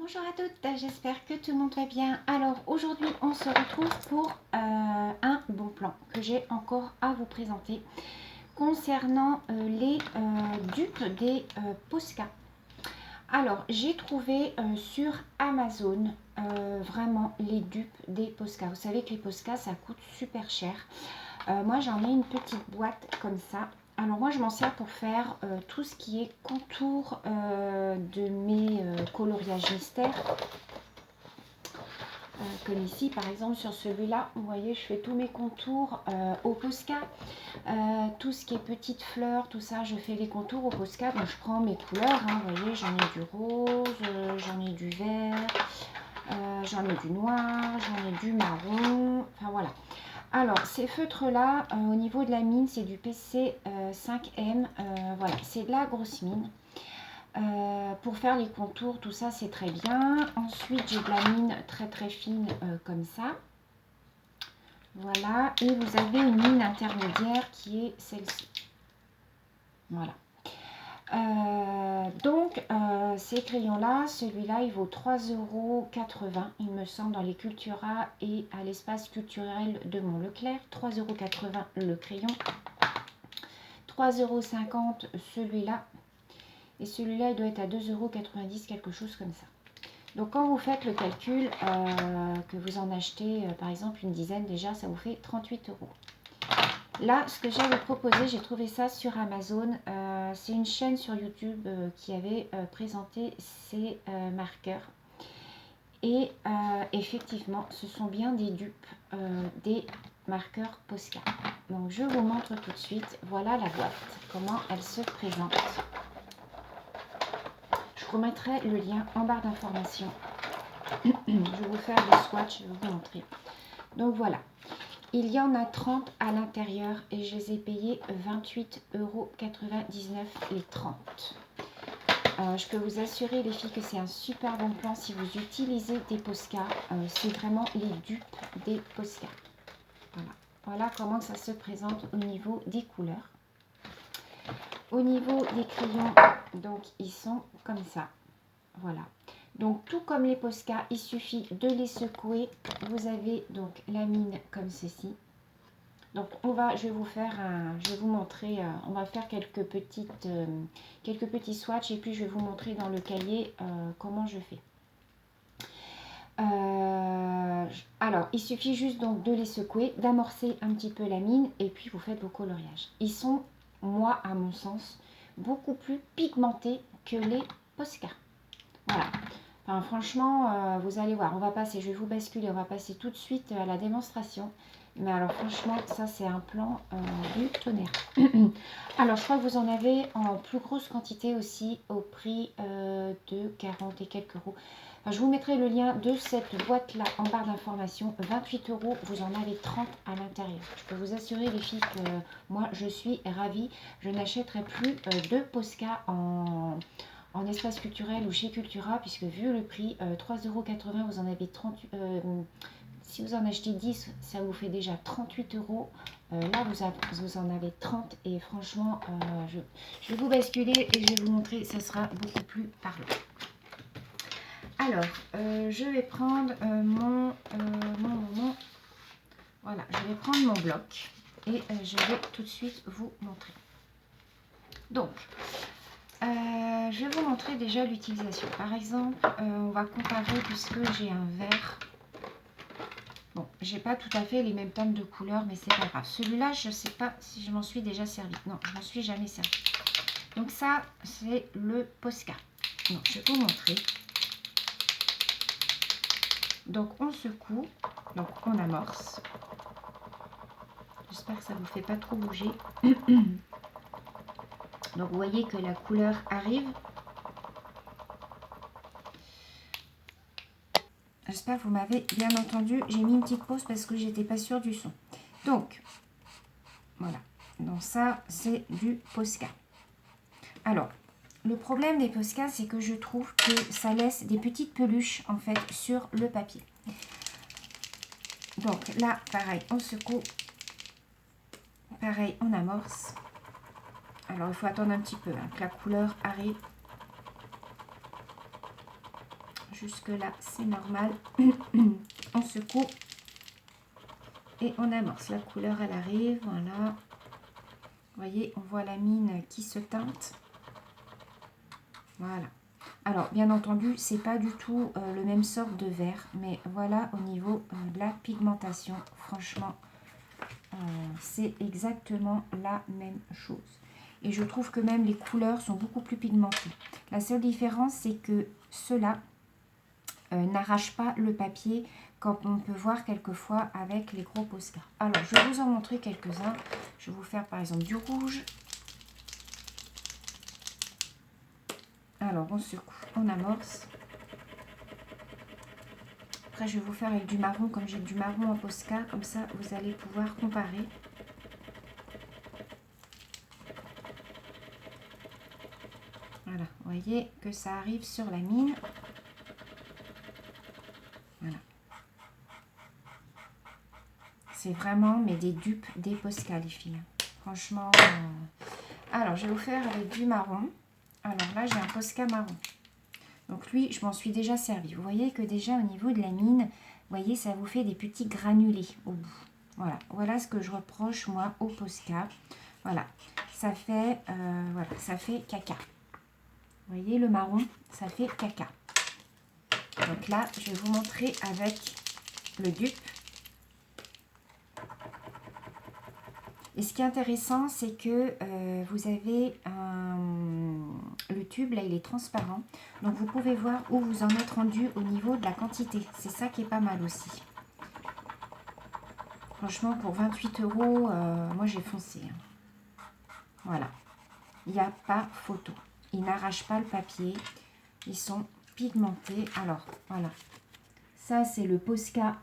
Bonjour à toutes, j'espère que tout le monde va bien. Alors aujourd'hui on se retrouve pour un bon plan que j'ai encore à vous présenter concernant les dupes des Posca. Alors j'ai trouvé sur Amazon vraiment les dupes des Posca. Vous savez que les Posca ça coûte super cher. Moi j'en ai une petite boîte comme ça. Alors moi je m'en sers pour faire tout ce qui est contour de mes coloriages mystères. Comme ici par exemple sur celui-là, vous voyez je fais tous mes contours au Posca. Tout ce qui est petites fleurs, tout ça je fais les contours au Posca. Donc je prends mes couleurs, hein, vous voyez j'en ai du rose, j'en ai du vert, j'en ai du noir, j'en ai du marron, enfin voilà. Alors, ces feutres-là, au niveau de la mine, c'est du PC 5M. Voilà, c'est de la grosse mine. Pour faire les contours, tout ça, c'est très bien. Ensuite, j'ai de la mine très très fine comme ça. Voilà, et vous avez une mine intermédiaire qui est celle-ci. Voilà. Ces crayons-là, celui-là, il vaut 3,80 €, il me semble, dans les Cultura et à l'espace culturel de Mont-Leclerc. 3,80 € le crayon. 3,50 € celui-là. Et celui-là, il doit être à 2,90 €, quelque chose comme ça. Donc, quand vous faites le calcul, que vous en achetez, par exemple, une dizaine, déjà, ça vous fait 38 €. Là, ce que j'ai à vous proposer, j'ai trouvé ça sur Amazon. C'est une chaîne sur YouTube qui avait présenté ces marqueurs. Et effectivement, ce sont bien des dupes des marqueurs Posca. Donc, je vous montre tout de suite. Voilà la boîte, comment elle se présente. Je vous mettrai le lien en barre d'information. Je vais vous faire des swatchs, je vais vous montrer. Donc, voilà. Il y en a 30 à l'intérieur et je les ai payés 28,99 € les 30. Je peux vous assurer les filles que c'est un super bon plan si vous utilisez des Posca. C'est vraiment les dupes des Posca. Voilà. Voilà comment ça se présente au niveau des couleurs. Au niveau des crayons, donc ils sont comme ça. Voilà. Donc tout comme les Posca, il suffit de les secouer. Vous avez donc la mine comme ceci. Donc je vais vous montrer, on va faire quelques petits swatchs et puis je vais vous montrer dans le cahier comment je fais. Alors il suffit juste donc de les secouer, d'amorcer un petit peu la mine et puis vous faites vos coloriages. Ils sont, moi à mon sens, beaucoup plus pigmentés que les Posca. Voilà. Enfin, franchement, vous allez voir, je vais vous basculer, on va passer tout de suite à la démonstration. Mais alors franchement, ça c'est un plan du tonnerre. Alors je crois que vous en avez en plus grosse quantité aussi au prix de 40 et quelques euros. Enfin, je vous mettrai le lien de cette boîte là en barre d'information. 28 €, vous en avez 30 à l'intérieur. Je peux vous assurer les filles que moi je suis ravie. Je n'achèterai plus de Posca en espace culturel ou chez Cultura, puisque vu le prix, 3,80 €, vous en avez 30. Si vous en achetez 10, ça vous fait déjà 38 €. Là, vous en avez 30 et franchement, je vais vous basculer et je vais vous montrer, ça sera beaucoup plus parlant. Alors, je vais prendre voilà, je vais prendre mon bloc et je vais tout de suite vous montrer. Donc, je vais vous montrer déjà l'utilisation. Par exemple, on va comparer puisque j'ai un vert. Bon, j'ai pas tout à fait les mêmes teintes de couleurs, mais c'est pas grave. Celui-là, je sais pas si je m'en suis déjà servi. Non, je m'en suis jamais servi. Donc ça, c'est le Posca. Donc, je vais vous montrer. Donc, on secoue. Donc, on amorce. J'espère que ça ne vous fait pas trop bouger. Donc, vous voyez que la couleur arrive. J'espère que vous m'avez bien entendu. J'ai mis une petite pause parce que j'étais pas sûre du son. Donc, voilà. Donc ça, c'est du Posca. Alors, le problème des Posca, c'est que je trouve que ça laisse des petites peluches, en fait, sur le papier. Donc là, pareil, on secoue. Pareil, on amorce. Alors, il faut attendre un petit peu hein, que la couleur arrive. jusque là c'est normal. On secoue et on amorce. La couleur elle arrive, voilà. Vous voyez, on voit la mine qui se teinte. Voilà. Alors, bien entendu, c'est pas du tout le même sort de vert, mais voilà au niveau de la pigmentation, franchement, c'est exactement la même chose. Et je trouve que même les couleurs sont beaucoup plus pigmentées. La seule différence, c'est que ceux-là n'arrachent pas le papier, comme on peut voir quelquefois avec les gros Posca. Alors, je vais vous en montrer quelques-uns. Je vais vous faire par exemple du rouge. Alors, on secoue, on amorce. Après, je vais vous faire avec du marron, comme j'ai du marron en Posca. Comme ça, vous allez pouvoir comparer. Voilà, vous voyez que ça arrive sur la mine. Voilà. C'est vraiment, mais des dupes des Posca, les filles. Franchement. Alors, je vais vous faire avec du marron. Alors là, j'ai un Posca marron. Donc lui, je m'en suis déjà servi. Vous voyez que déjà au niveau de la mine, vous voyez, ça vous fait des petits granulés au bout. Voilà, voilà ce que je reproche moi au Posca. Voilà, ça fait caca. Vous voyez le marron, ça fait caca. Donc là, je vais vous montrer avec le dupe. Et ce qui est intéressant, c'est que vous avez le tube, là, il est transparent. Donc, vous pouvez voir où vous en êtes rendu au niveau de la quantité. C'est ça qui est pas mal aussi. Franchement, pour 28 €, moi, j'ai foncé. Voilà. Il n'y a pas photo. Ils n'arrachent pas le papier. Ils sont pigmentés. Alors, voilà. Ça, c'est le Posca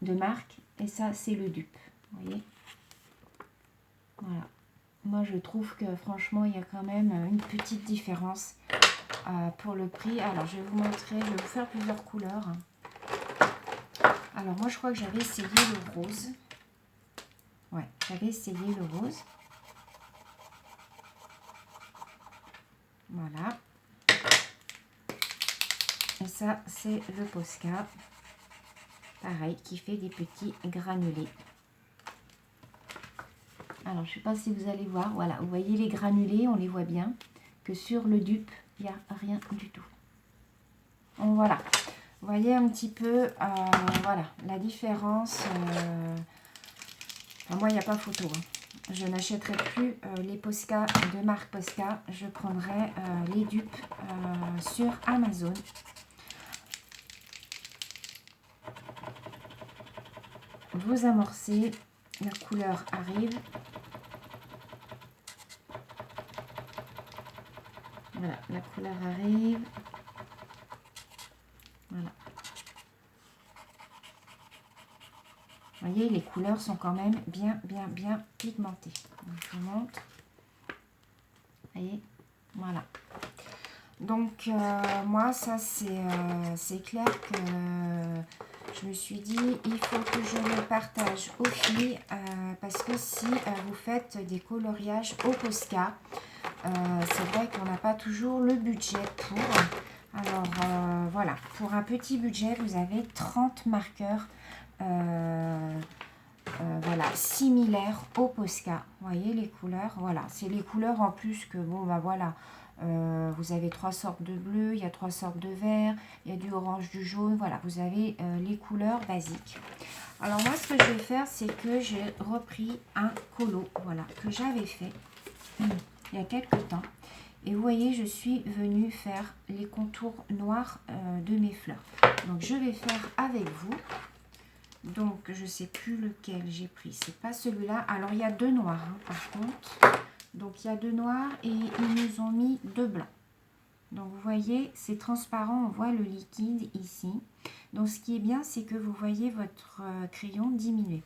de marque. Et ça, c'est le dupe. Vous voyez ? Voilà. Moi, je trouve que franchement, il y a quand même une petite différence pour le prix. Alors, je vais vous montrer, je vais vous faire plusieurs couleurs. Alors, moi, je crois que j'avais essayé le rose. Ouais, j'avais essayé le rose. Voilà. Et ça, c'est le Posca. Pareil, qui fait des petits granulés. Alors, je ne sais pas si vous allez voir. Voilà, vous voyez les granulés, on les voit bien. Que sur le dupe, il n'y a rien du tout. Donc, voilà. Vous voyez un petit peu, voilà, la différence. Enfin, moi, il n'y a pas photo. Hein. Je n'achèterai plus les Posca de marque Posca. Je prendrai les dupes sur Amazon. Vous amorcez, la couleur arrive. Voilà, la couleur arrive. Voilà. Vous voyez, les couleurs sont quand même bien pigmentées. Donc, je vous montre. Vous voyez, voilà. Donc, moi, ça, c'est clair que je me suis dit, il faut que je le partage aux filles parce que si vous faites des coloriages au Posca, c'est vrai qu'on n'a pas toujours le budget pour. Alors, voilà, pour un petit budget, vous avez 30 marqueurs voilà, similaires au Posca. Vous voyez les couleurs, voilà, c'est les couleurs en plus que, bon, bah voilà, vous avez 3 sortes de bleu, il y a 3 sortes de vert, il y a du orange, du jaune, voilà, vous avez les couleurs basiques. Alors moi, ce que je vais faire, c'est que j'ai repris un colo, voilà, que j'avais fait il y a quelques temps. Et vous voyez, je suis venue faire les contours noirs de mes fleurs. Donc, je vais faire avec vous. Donc, je ne sais plus lequel j'ai pris. C'est pas celui-là. Alors, il y a 2 noirs, hein, par contre. Donc, il y a 2 noirs et ils nous ont mis 2 blancs. Donc, vous voyez, c'est transparent. On voit le liquide ici. Donc, ce qui est bien, c'est que vous voyez votre crayon diminuer.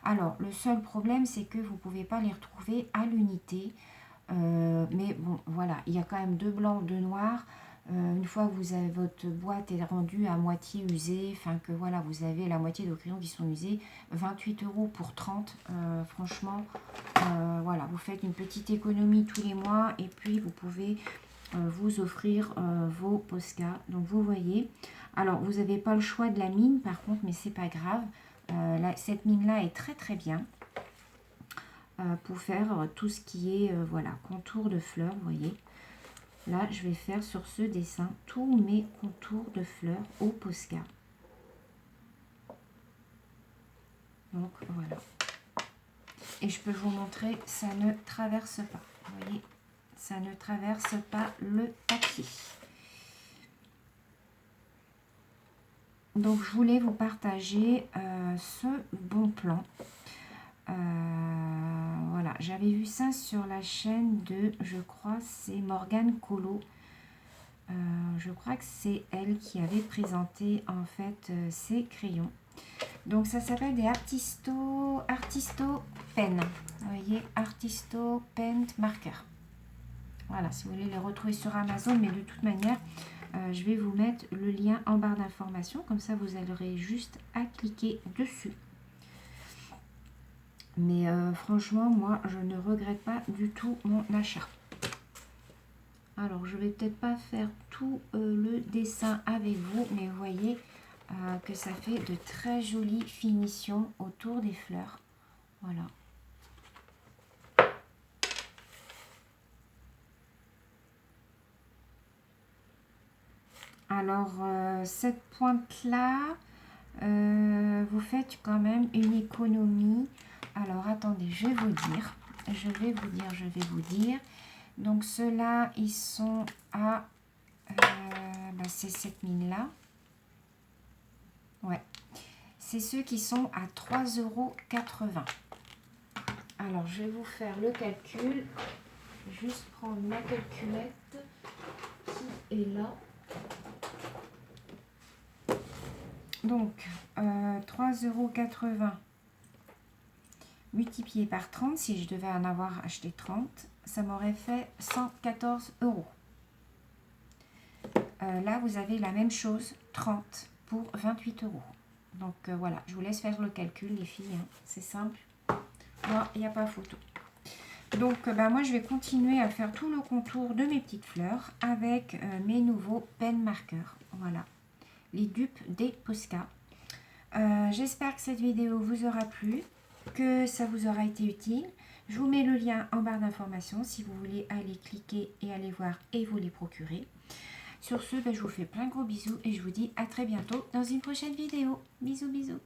Alors, le seul problème, c'est que vous ne pouvez pas les retrouver à l'unité. Mais bon, voilà, il y a quand même 2 blancs, 2 noirs. Une fois que vous avez votre boîte est rendue à moitié usée, enfin que voilà, vous avez la moitié de vos crayons qui sont usés, 28 € pour 30, franchement, voilà, vous faites une petite économie tous les mois et puis vous pouvez vous offrir vos Posca. Donc vous voyez, alors vous n'avez pas le choix de la mine par contre, mais c'est pas grave. Cette mine là est très très bien pour faire tout ce qui est voilà, contour de fleurs. Vous voyez, là je vais faire sur ce dessin tous mes contours de fleurs au Posca. Donc voilà, et je peux vous montrer, ça ne traverse pas, vous voyez, ça ne traverse pas le papier. Donc je voulais vous partager ce bon plan. Voilà, j'avais vu ça sur la chaîne de, je crois, c'est Morgane Colo. Je crois que c'est elle qui avait présenté en fait ces crayons. Donc ça s'appelle des Artisto Pen. Vous voyez, Artisto Pen Marker. Voilà, si vous voulez les retrouver sur Amazon, mais de toute manière, je vais vous mettre le lien en barre d'information. Comme ça, vous aurez juste à cliquer dessus. Mais franchement, moi, je ne regrette pas du tout mon achat. Alors, je vais peut-être pas faire tout le dessin avec vous, mais vous voyez que ça fait de très jolies finitions autour des fleurs. Voilà. Alors, cette pointe-là, vous faites quand même une économie. Alors, attendez, je vais vous dire. Donc, ceux-là, ils sont à... c'est cette mine-là. Ouais. C'est ceux qui sont à 3,80 €. Alors, je vais vous faire le calcul. Juste prendre ma calculette qui est là. Donc, 3,80 € multiplié par 30, si je devais en avoir acheté 30, ça m'aurait fait 114 €. Là, vous avez la même chose, 30 pour 28 €. Donc, voilà, je vous laisse faire le calcul, les filles, hein, c'est simple. Moi, il n'y a pas photo. Donc, moi, je vais continuer à faire tout le contour de mes petites fleurs avec mes nouveaux pen marqueurs. Voilà, les dupes des Posca. J'espère que cette vidéo vous aura plu, que ça vous aura été utile. Je vous mets le lien en barre d'information si vous voulez aller cliquer et aller voir et vous les procurer. Sur ce, je vous fais plein de gros bisous et je vous dis à très bientôt dans une prochaine vidéo. Bisous, bisous.